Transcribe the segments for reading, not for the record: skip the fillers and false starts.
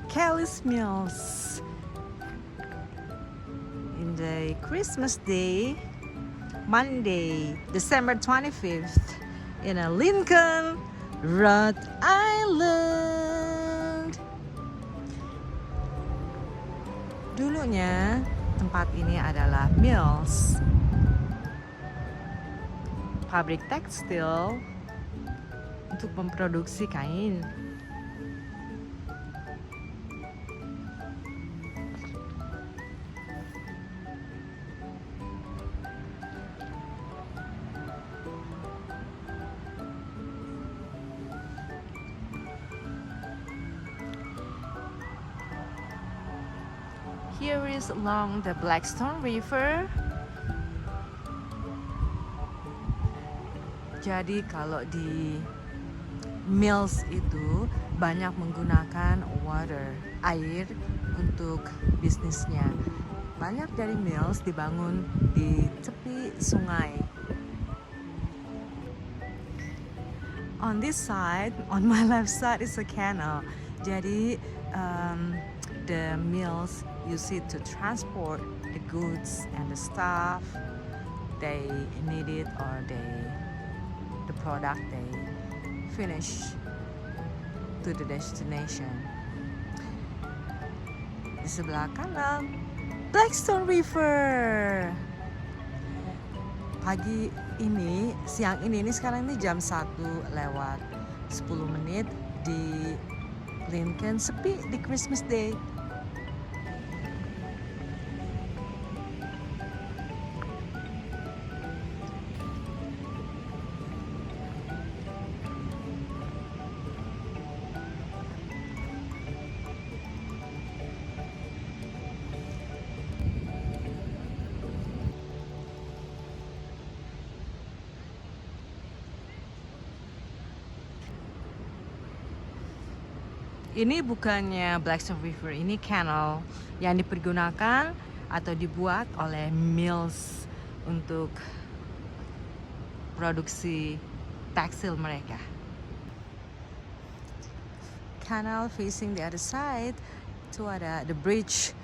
Kelly's Mills. In the Christmas Day, Monday, December 25th, in Lincoln, Rhode Island. Dulunya tempat ini adalah Mills, pabrik tekstil untuk memproduksi kain. Here is along the Blackstone River. Jadi kalau di Mills itu banyak menggunakan air untuk bisnisnya. Banyak dari Mills dibangun di tepi sungai. On this side, on my left side is a canal. Jadi the Mills use it to transport the goods and the stuff they needed, or the product they finish to the destination. Di sebelah kanan, Blackstone River. Siang ini sekarang ini jam 1:10 di Lincoln, sepi di Christmas Day. Ini bukannya Blackstone River, ini canal yang dipergunakan atau dibuat oleh Mills untuk produksi tekstil mereka. Canal facing the other side, itu ada the bridge,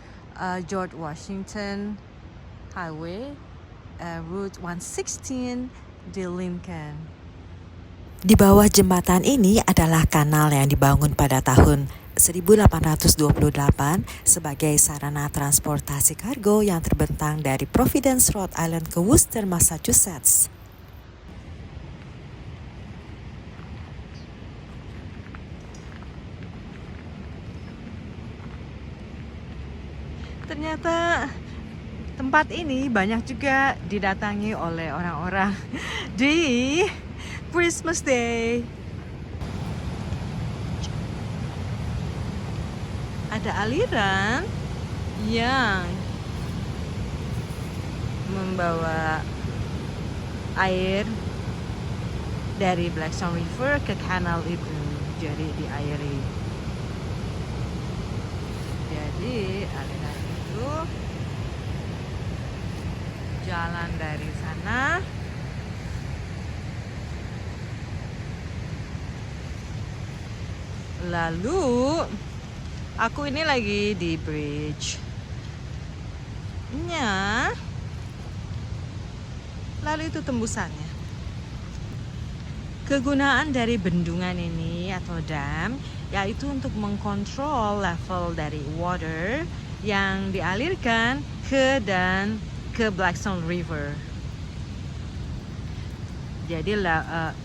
George Washington Highway, Route 116 di Lincoln. Di bawah jembatan ini adalah kanal yang dibangun pada tahun 1828 sebagai sarana transportasi kargo yang terbentang dari Providence, Rhode Island ke Worcester, Massachusetts. Ternyata tempat ini banyak juga didatangi oleh orang-orang di Christmas Day. Ada aliran yang membawa air dari Blackstone River ke kanal itu, jadi diairi. Jadi aliran itu jalan dari sana lalu aku ini lagi di bridge-nya, lalu itu tembusannya. Kegunaan dari bendungan ini atau dam yaitu untuk mengkontrol level dari water yang dialirkan ke Blackstone River. Jadi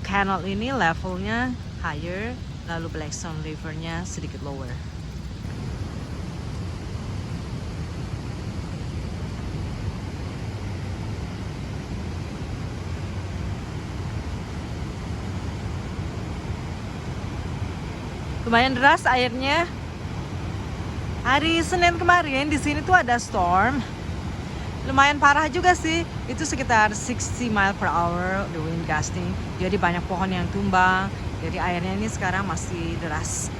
canal ini levelnya higher, lalu Blackstone River-nya sedikit lower. Lumayan deras airnya. Hari Senin kemarin di sini tuh ada storm. Lumayan parah juga sih. Itu sekitar 60 mile per hour the wind gusting. Jadi banyak pohon yang tumbang. Jadi airnya ini sekarang masih deras.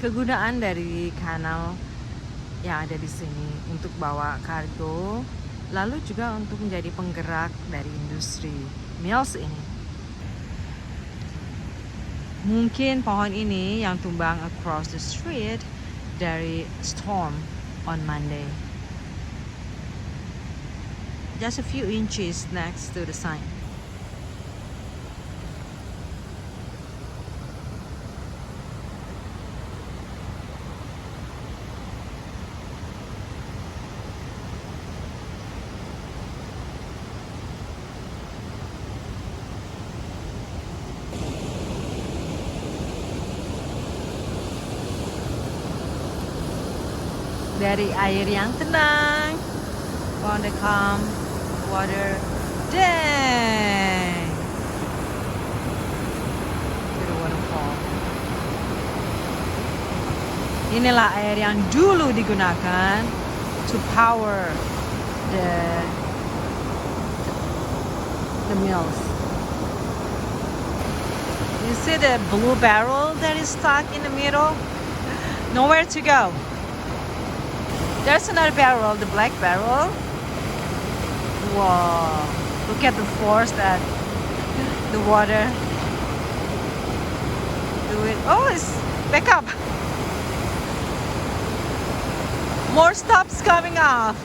Kegunaan dari kanal yang ada di sini untuk bawa kargo, lalu juga untuk menjadi penggerak dari industri mills ini. Mungkin pohon ini yang tumbang across the street dari storm on Monday. Just a few inches next to the sign. Dari air yang tenang, from the calm water, dang, to the waterfall. Inilah air yang dulu digunakan to power the mills. You see the blue barrel that is stuck in the middle? Nowhere to go. There's another barrel, the black barrel. Wow, look at the force that the water do it. Oh, it's back up. More stops coming up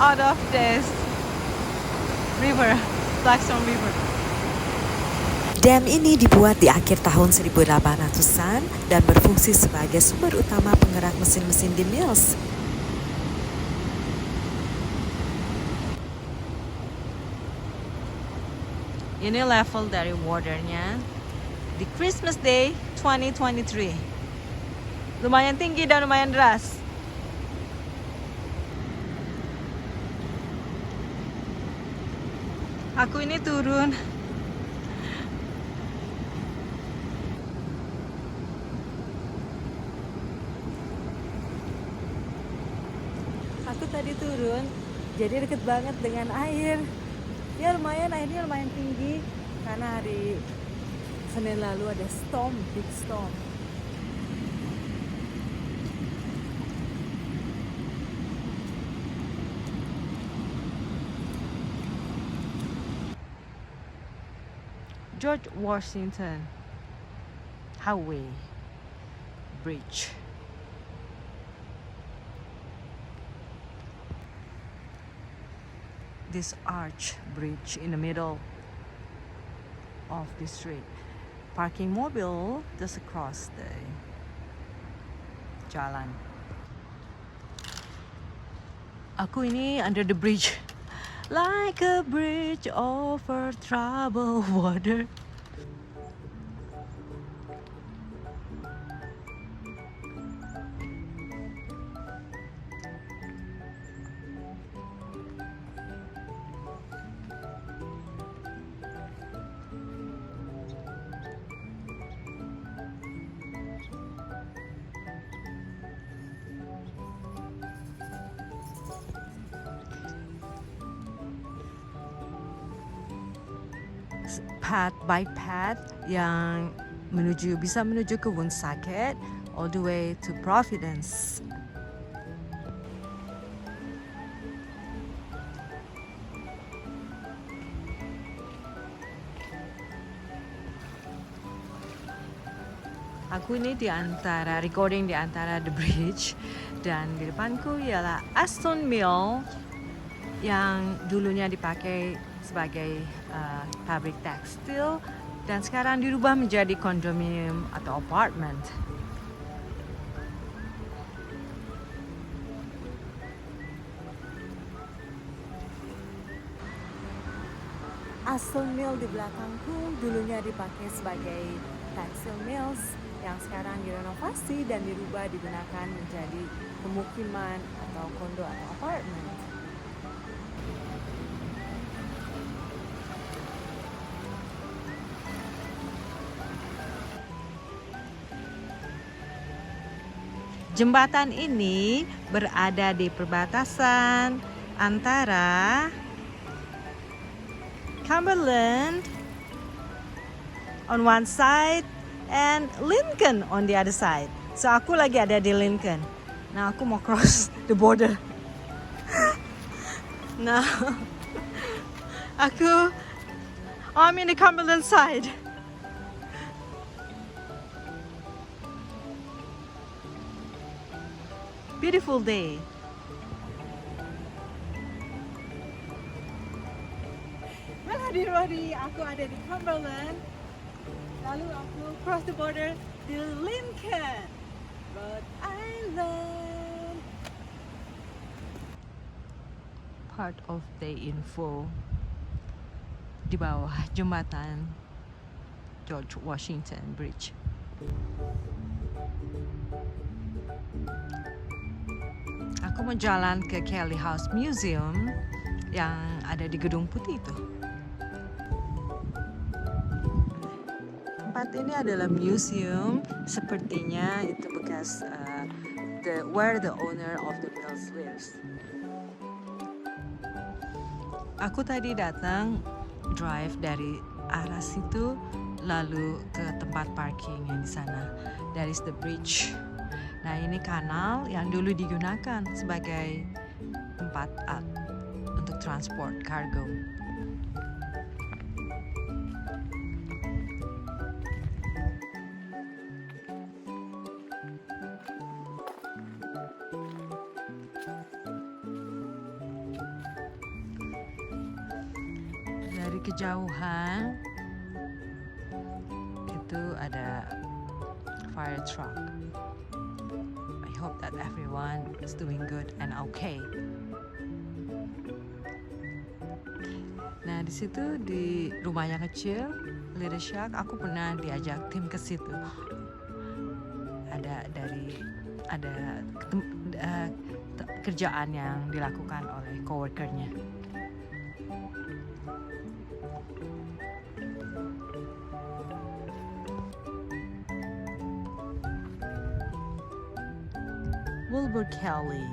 out of this river, Blackstone River. Dam ini dibuat di akhir tahun 1800-an dan berfungsi sebagai sumber utama penggerak mesin-mesin di mills. Ini level dari waternya di Christmas Day 2023. Lumayan tinggi dan lumayan deras. Aku ini turun. Aku tadi turun, jadi deket banget dengan air. Ya lumayan, airnya lumayan tinggi karena hari Senin lalu ada storm, big storm. George Washington Highway Bridge. This arch bridge in the middle of the street. Parking mobil just across the jalan. Aku ini under the bridge. Like a bridge over troubled water. Path, bike path yang bisa menuju ke Woonsocket all the way to Providence. Aku ini recording di antara the bridge, dan di depanku ialah Aston Mill yang dulunya dipakai sebagai pabrik tekstil dan sekarang dirubah menjadi kondominium atau apartment. Aston Mill di belakangku dulunya dipakai sebagai textile mills yang sekarang direnovasi dan dirubah digunakan menjadi pemukiman atau kondo atau apartment. Jembatan ini berada di perbatasan antara Cumberland on one side and Lincoln on the other side. So aku lagi ada di Lincoln. Nah, aku mau cross the border. Nah, I'm in the Cumberland side. Beautiful day. Well, hadi-hadi, aku ada di Cumberland. Lalu aku cross the border di Lincoln, Rhode Island. Part of day info di bawah jembatan George Washington Bridge. Aku mau jalan ke Kelly House Museum yang ada di Gedung Putih itu. Tempat ini adalah museum, sepertinya itu bekas where the owner of the mills lives. Aku tadi datang drive dari arah situ lalu ke tempat parking yang di sana. That is the bridge. Nah, ini kanal yang dulu digunakan sebagai tempat untuk transport kargo. Dari kejauhan itu ada fire truck. I hope that everyone is doing good and okay. Nah, di situ di rumah yang kecil, Little Shack, aku pernah diajak tim ke situ. Ada kerjaan yang dilakukan oleh coworkernya. Wilbur Kelly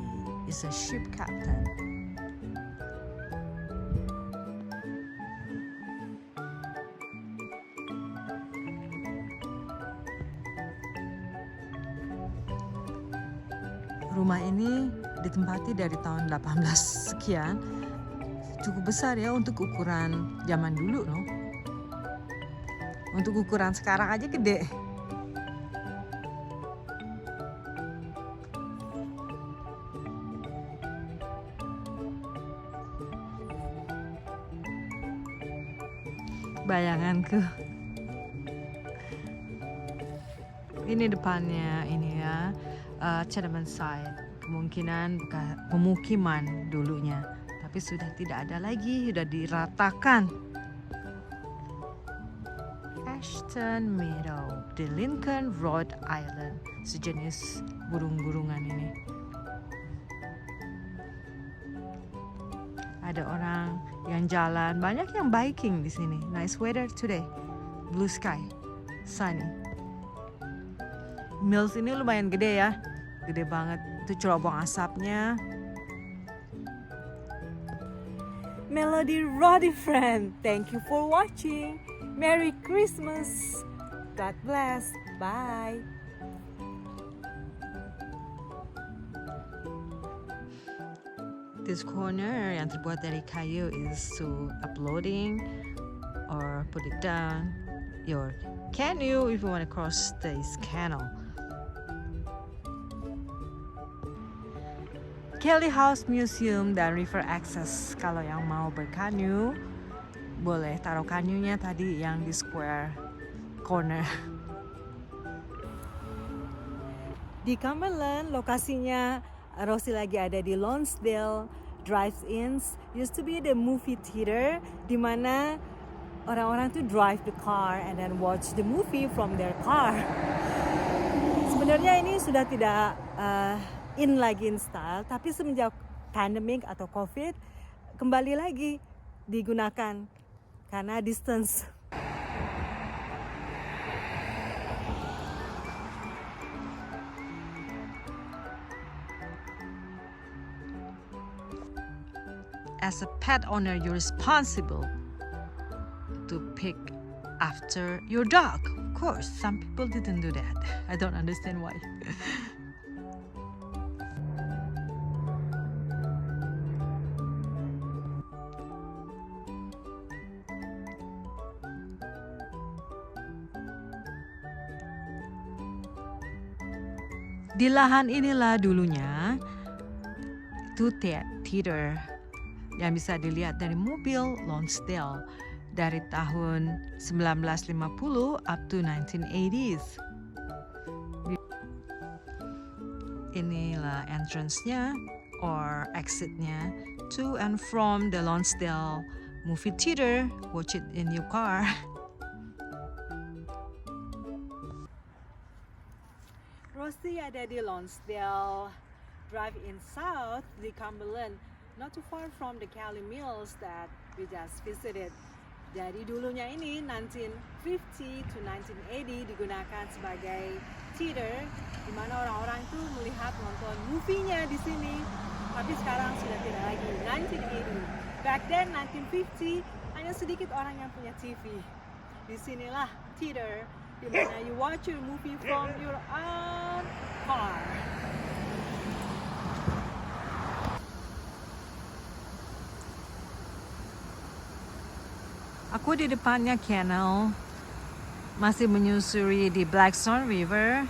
is a ship captain. Rumah ini ditempati dari tahun 18 sekian. Cukup besar ya untuk ukuran zaman dulu, no? Untuk ukuran sekarang aja gede. Bayanganku. Ini depannya ini ya, Chatham side. Kemungkinan pemukiman dulunya, tapi sudah tidak ada lagi, sudah diratakan. Ashton Meadow di Lincoln, Rhode Island, sejenis burung-burungan ini. Ada orang yang jalan, banyak yang biking di sini. Nice weather today, blue sky, sunny. Mills ini lumayan gede ya, gede banget. Itu cerobong asapnya. Melody Roddy friend, thank you for watching. Merry Christmas. God bless. Bye. This corner yang terbuat dari kayu is to uploading or put it down your canoe if you want to cross this canal. Kelly House Museum dan River Access, kalau yang mau berkanu boleh taruh kanyunya tadi yang di square corner. Di Cumberland lokasinya Rosie lagi ada di Lonsdale Drive-Ins. Used to be the movie theater di mana orang-orang tuh drive the car and then watch the movie from their car. Sebenarnya ini sudah tidak in lagi in style, tapi semenjak pandemic atau COVID kembali lagi digunakan karena distance. As a pet owner, you're responsible to pick after your dog, of course, some people didn't do that. I don't understand why. Di lahan inilah dulunya itu theater yang bisa dilihat dari mobil Lonsdale dari tahun 1950 up to 1980s. Inilah entrance-nya or exit-nya to and from the Lonsdale movie theater. Watch it in your car. Rosie ada di Lonsdale Drive-In South di Cumberland, not too far from the Cali Mills that we just visited. Jadi dulunya ini 1950 to 1980 digunakan sebagai theater, di mana orang-orang itu melihat nonton movie-nya di sini. Tapi sekarang sudah tidak lagi. 1980. Back then 1950 hanya sedikit orang yang punya TV. Disinilah theater, di mana you watch your movie from your own car. Aku di depannya canal, masih menyusuri di Blackstone River.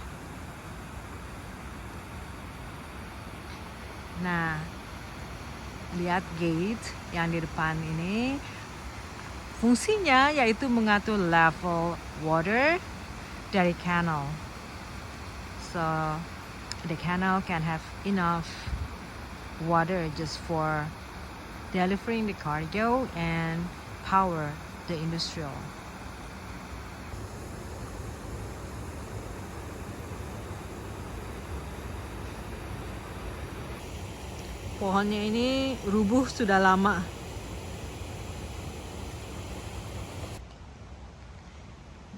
Nah, lihat gate yang di depan ini. Fungsinya yaitu mengatur level water dari canal. So, the canal can have enough water just for delivering the cargo and power the industrial. Pohonnya ini rubuh sudah lama.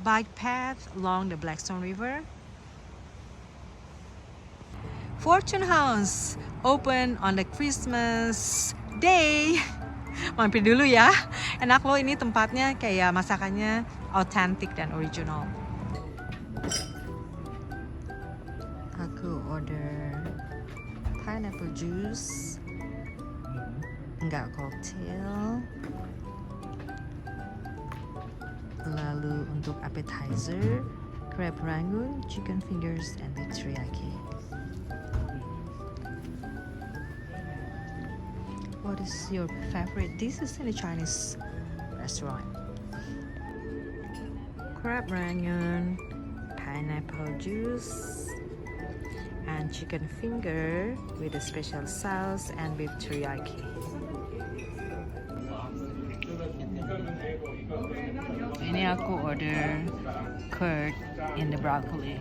Bike path along the Blackstone River. Fortune House open on the Christmas Day. Mampir dulu ya. Enak loh, ini tempatnya kayak masakannya authentic dan original. Aku order pineapple juice, enggak cocktail. Lalu untuk appetizer, crab rangoon, chicken fingers, and beef teriyaki. What is your favorite dishes in a Chinese restaurant? Crab rangoon, pineapple juice, and chicken finger with a special sauce and beef teriyaki. Ini aku order curd in the broccoli.